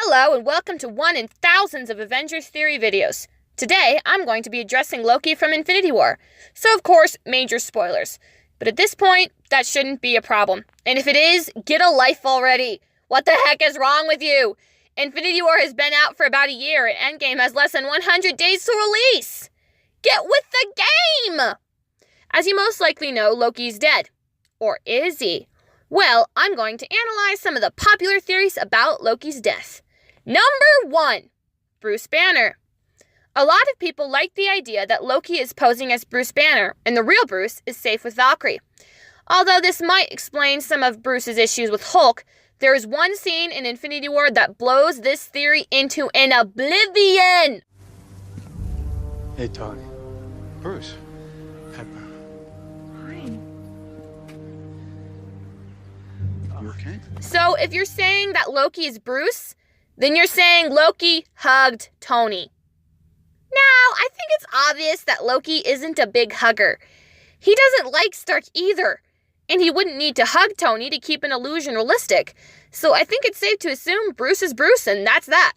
Hello and welcome to one in thousands of Avengers Theory videos. Today, I'm going to be addressing Loki from Infinity War. So of course, major spoilers. But at this point, that shouldn't be a problem. And if it is, get a life already. What the heck is wrong with you? Infinity War has been out for about a year and Endgame has less than 100 days to release. Get with the game! As you most likely know, Loki's dead. Or is he? Well, I'm going to analyze some of the popular theories about Loki's death. Number 1. Bruce Banner. A lot of people like the idea that Loki is posing as Bruce Banner, and the real Bruce is safe with Valkyrie. Although this might explain some of Bruce's issues with Hulk, there is one scene in Infinity War that blows this theory into an oblivion! Hey, Tony. Bruce. Pepper. You okay? So if you're saying that Loki is Bruce, then you're saying Loki hugged Tony. Now, I think it's obvious that Loki isn't a big hugger. He doesn't like Stark either, and he wouldn't need to hug Tony to keep an illusion realistic. So I think it's safe to assume Bruce is Bruce, and that's that.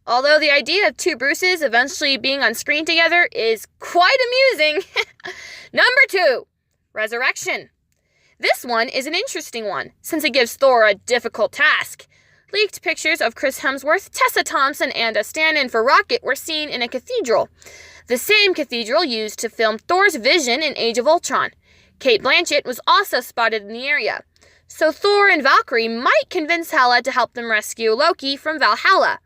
Although the idea of two Bruces eventually being on screen together is quite amusing. Number 2, resurrection. This one is an interesting one, since it gives Thor a difficult task. Leaked pictures of Chris Hemsworth, Tessa Thompson, and a stand-in for Rocket were seen in a cathedral. The same cathedral used to film Thor's vision in Age of Ultron. Cate Blanchett was also spotted in the area. So Thor and Valkyrie might convince Hela to help them rescue Loki from Valhalla.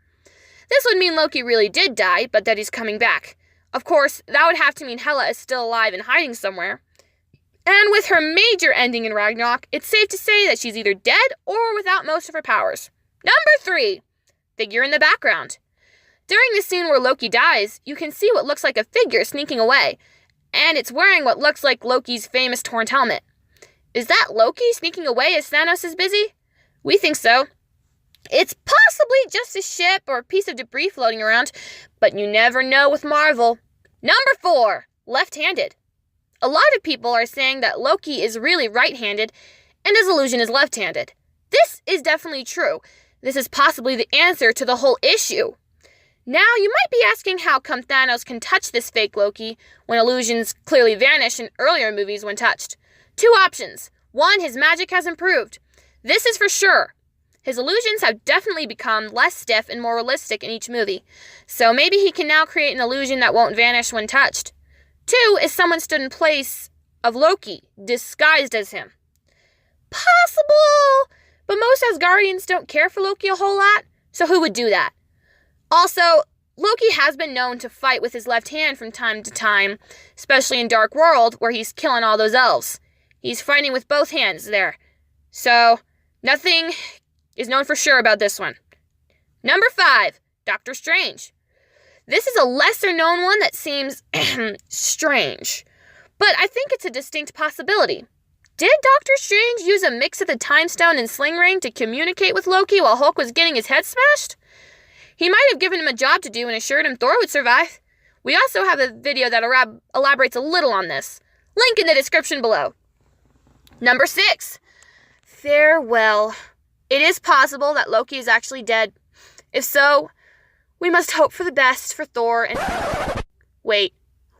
This would mean Loki really did die, but that he's coming back. Of course, that would have to mean Hela is still alive and hiding somewhere. And with her major ending in Ragnarok, it's safe to say that she's either dead or without most of her powers. Number 3, figure in the background. During the scene where Loki dies, you can see what looks like a figure sneaking away, and it's wearing what looks like Loki's famous torn helmet. Is that Loki sneaking away as Thanos is busy? We think so. It's possibly just a ship or a piece of debris floating around, but you never know with Marvel. Number 4, left-handed. A lot of people are saying that Loki is really right-handed and his illusion is left-handed. This is definitely true. This is possibly the answer to the whole issue. Now, you might be asking how come Thanos can touch this fake Loki when illusions clearly vanish in earlier movies when touched. 2 options. 1, his magic has improved. This is for sure. His illusions have definitely become less stiff and more realistic in each movie. So maybe he can now create an illusion that won't vanish when touched. 2 is someone stood in place of Loki, disguised as him. Possible, but most Asgardians don't care for Loki a whole lot, so who would do that? Also, Loki has been known to fight with his left hand from time to time, especially in Dark World, where he's killing all those elves. He's fighting with both hands there. So, nothing is known for sure about this one. Number 5, Doctor Strange. This is a lesser-known one that seems strange, but I think it's a distinct possibility. Did Doctor Strange use a mix of the Time Stone and Sling Ring to communicate with Loki while Hulk was getting his head smashed? He might have given him a job to do and assured him Thor would survive. We also have a video that elaborates a little on this. Link in the description below. Number 6, farewell. It is possible that Loki is actually dead. If so, we must hope for the best for Thor and... Wait,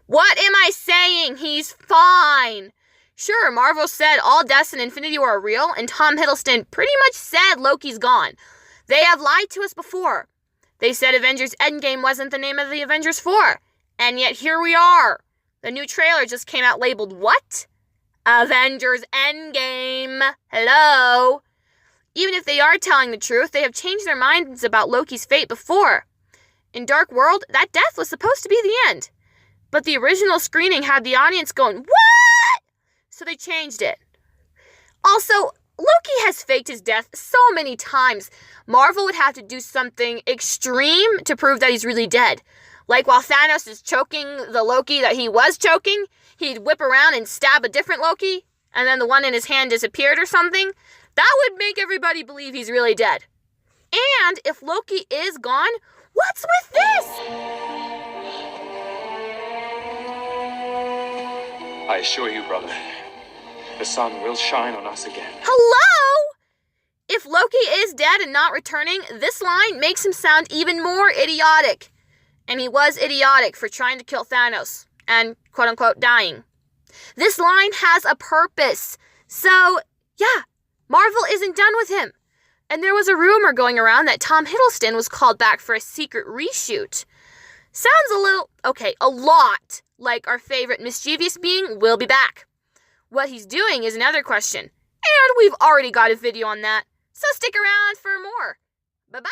what am I saying? He's fine. Sure, Marvel said all deaths in Infinity War are real, and Tom Hiddleston pretty much said Loki's gone. They have lied to us before. They said Avengers Endgame wasn't the name of the Avengers 4, and yet here we are. The new trailer just came out labeled what? Avengers Endgame. Hello? Even if they are telling the truth, they have changed their minds about Loki's fate before. In Dark World, that death was supposed to be the end. But the original screening had the audience going, what? So they changed it. Also, Loki has faked his death so many times. Marvel would have to do something extreme to prove that he's really dead. Like while Thanos is choking the Loki that he was choking, he'd whip around and stab a different Loki, and then the one in his hand disappeared or something. That would make everybody believe he's really dead. And if Loki is gone, what's with this? I assure you, brother, the sun will shine on us again. Hello? If if Loki is dead and not returning, this line makes him sound even more idiotic. And he was idiotic for trying to kill Thanos and quote-unquote dying. This line has a purpose. So, yeah, Marvel isn't done with him. And there was a rumor going around that Tom Hiddleston was called back for a secret reshoot. Sounds a lot like our favorite mischievous being will be back. What he's doing is another question. And we've already got a video on that. So stick around for more. Bye-bye.